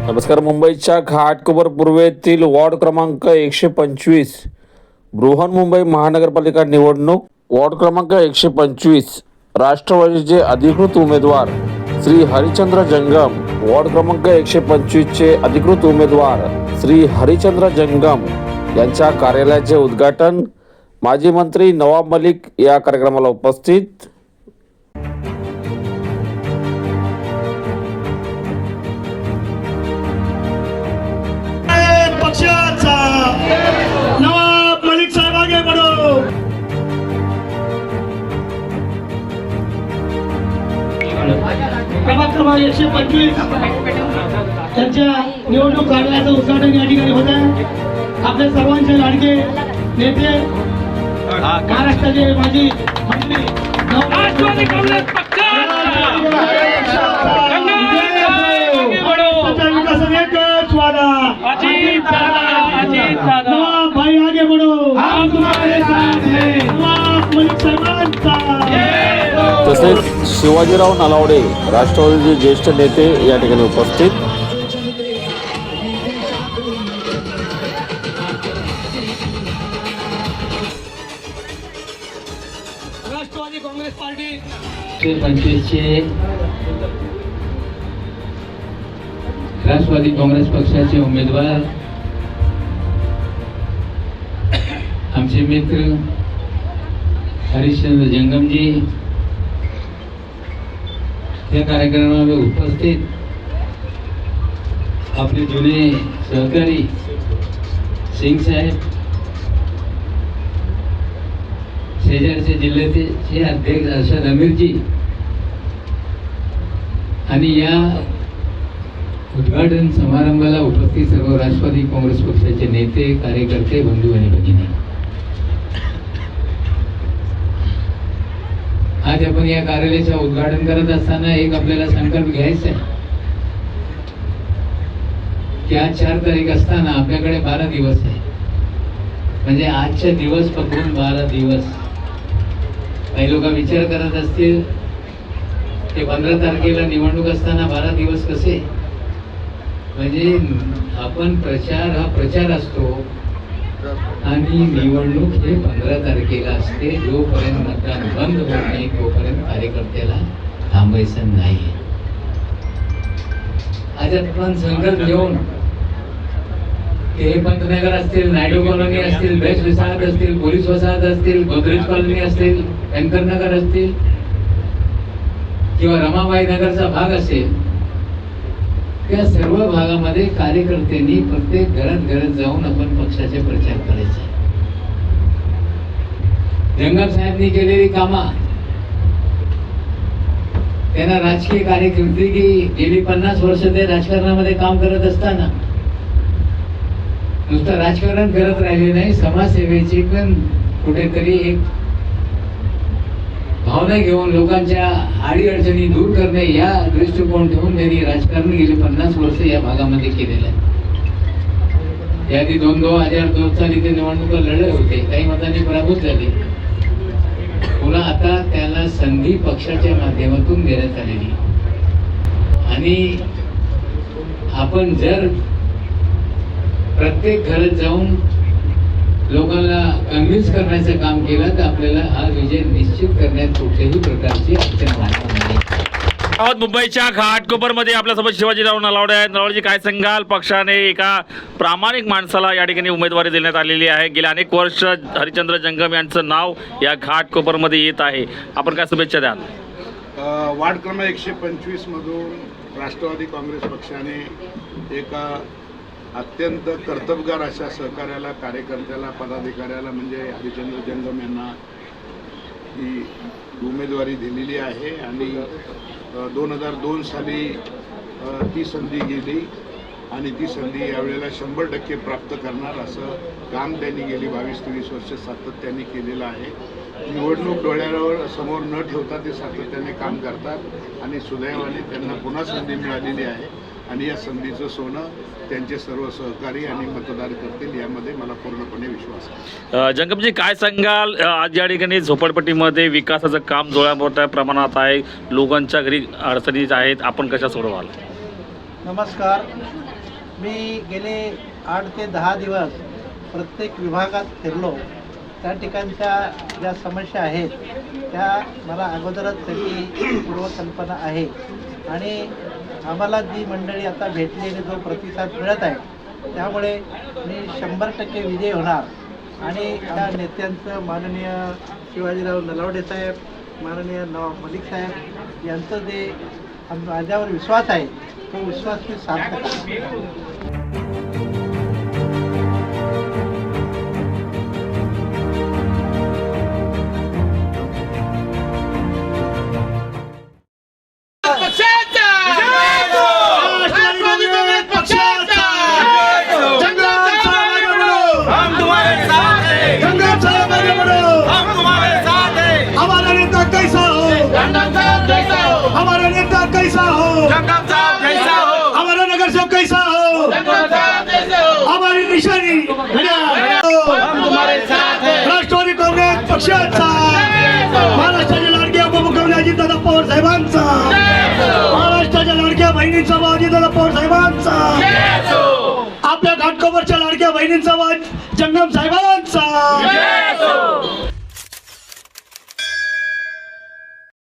नमस्कार. मुंबईच्या घाटकोपर पूर्वेतील वॉर्ड क्रमांक 125 बृहन्मुंबई महानगरपालिका निवडणूक. वॉर्ड क्रमांक 125 राष्ट्रवादीचे अधिकृत उमेदवार श्री हरिचंद्र जंगम. वॉर्ड क्रमांक 125 चे अधिकृत उमेदवार श्री हरिचंद्र जंगम यांच्या कार्यालयाचे उद्घाटन. माजी मंत्री नवाब मलिक या कार्यक्रमाला उपस्थित. पक्षाचा नवाब मलिक साहेब आगे बढ़ो. प्रभाग क्रमांक 125 त्यांच्या निवडणूक कार्यालयाचं उद्घाटन या ठिकाणी होत आहे. आपल्या सर्वांचे लाडके नेते महाराष्ट्राचे माजी मंत्री राष्ट्रवादी काँग्रेस एकच वादा. भाई आगे बढ़ो. मलिक साहेबांचा. तसेच शिवाजीराव नलावडे राष्ट्रवादीचे ज्येष्ठ नेते या ठिकाणी उपस्थित. राष्ट्रवादी काँग्रेस पार्टी 25 राष्ट्रवादी काँग्रेस पक्षाचे उमेदवार आमचे मित्र हरिश्चंद्र जंगमजी या कार्यक्रमामध्ये उपस्थित आपले जुने सहकारी सिंग साहेब, शेजारचे जिल्ह्याचे अध्यक्ष अर्शद अमीरजी आणि या उद्घाटन समारंभाला उपस्थित सर्व राष्ट्रवादी काँग्रेस पक्षाचे नेते, कार्यकर्ते, बंधू आणि भगिनी. आज आपण या कार्यालयाचं उद्घाटन करत असताना एक आपल्याला संकल्प घ्यायचा आहे की आज 4 तारीख असताना आपल्याकडे 12 दिवस आहे. म्हणजे आजचे दिवस पकडून 12 दिवस. काही लोक विचार करत असतील की 15 तारखेला निवडणूक असताना 12 दिवस कसे. म्हणजे आपण हा प्रचार असतो आणि निवडणूक हे 15 तारखेला असते. जोपर्यंत मतदान बंद होत नाही तोपर्यंत कार्यकर्त्याला थांबायचं नाही. आज आपण संकल्प घेऊन हे पंतनगर असतील, नायडू कॉलनी असतील, बेस्ट वसाहत असतील, पोलीस वसाहत असतील, गोदरेज कॉलनी असतील, शंकरनगर असतील किंवा रमाबाई नगरचा भाग असेल, त्या सर्व भागामध्ये कार्यकर्त्यांनी प्रत्येक घरात जाऊन आपण पक्षाचे प्रचार करायचे. जंगम साहेबांनी केलेली कामं, त्यांना राजकीय कार्यकर्ते की गेली 50 वर्ष ते राजकारणामध्ये काम करत असताना नुसतं राजकारण करत राहिले नाही, समाजसेवेची पण कुठेतरी एक भावना घेऊन लोकांच्या अडीअडचणी दूर करणे या दृष्टिकोन ठेवून त्यांनी राजकारण गेली 50 वर्ष या भागामध्ये केलेलं आहे. याआधी 2002 साली ते निवडणुका लढले होते, काही मतांनी पराभूत झाले. पुन्हा आता त्याला संधी पक्षाच्या माध्यमातून देण्यात आलेली. आणि आपण जर प्रत्येक घरात जाऊन लोकांना कन्व्हिन्स करण्याचं काम केलं तर आपल्याला हा विजय निश्चित करण्यात कुठल्याही प्रकारची अडचण राहणार नाही. मुंबईच्या घाटकोपरमध्ये आपल्यासोबत शिवाजीराव नलावडे आहेत. नलावडेजी, काय सांगाल? पक्षाने एका प्रामाणिक माणसाला या ठिकाणी उमेदवारी देण्यात आलेली आहे. गेल्या अनेक वर्ष हरिचंद्र जंगम यांचं नाव या घाटकोपरमध्ये येत आहे. आपण काय शुभेच्छा द्याल? वार्ड क्रमांक 125 मधून राष्ट्रवादी काँग्रेस पक्षाने एका अत्यंत कर्तबगार अशा सहकार्याला, कार्यकर्त्याला, पदाधिकाऱ्याला म्हणजे हरिचंद्र जंगम यांना ही उमेदवारी दिलेली आहे. आणि 2002 साली ती संधी गेली आणि ती संधी यावेळेला 100% प्राप्त करणार असं काम त्यांनी गेली 22-23 वर्ष सातत्याने केलेलं आहे. निवडणूक डोळ्यावर समोर न ठेवता ते सातत्याने काम करतात आणि सुदैवाने त्यांना पुन्हा संधी मिळालेली आहे. आणि या संधीचं सोनं त्यांचे सर्व सहकारी आणि मतदार करतील यामध्ये मला पूर्णपणे विश्वास आहे. जंगमजी, काय सांगाल? आज या ठिकाणी झोपडपट्टीमध्ये विकासाचं काम जोरात मोठ्या प्रमाणात आहे, लोकांच्या घरी अडचणी आहेत, आपण कशा सोडवाल? नमस्कार. मी गेले 8 ते 10 दिवस प्रत्येक विभागात फिरलो. त्या ठिकाणच्या ज्या समस्या आहेत त्या मला अगोदरच त्याची पूर्वकल्पना आहे आणि आम्हाला जी मंडळी आता भेटली आणि जो प्रतिसाद मिळत आहे त्यामुळे मी 100% विजयी होणार. आणि त्या नेत्यांचं माननीय शिवाजीराव नलावडे साहेब, माननीय नवाब मलिक साहेब यांचं जे माझ्यावर विश्वास आहे तो विश्वास मी सार्थ करतो. हमारा नेता कैसा हो, हमारा नेता कैसा हो, हमारा नगर सेवक कैसा हो, हमारी निशानी राष्ट्रवादी काँग्रेस पक्षाचा, महाराष्ट्राच्या लाडक्या उपमुख्यमंत्री अजितदादा पवार साहेबांचा, महाराष्ट्राच्या लाडक्या बहिणींचा आवाज अजितदादा पवार साहेबांचा, आपल्या घाटकोपरच्या लाडक्या बहिणींचा आवाज जंगम साहेबांचा.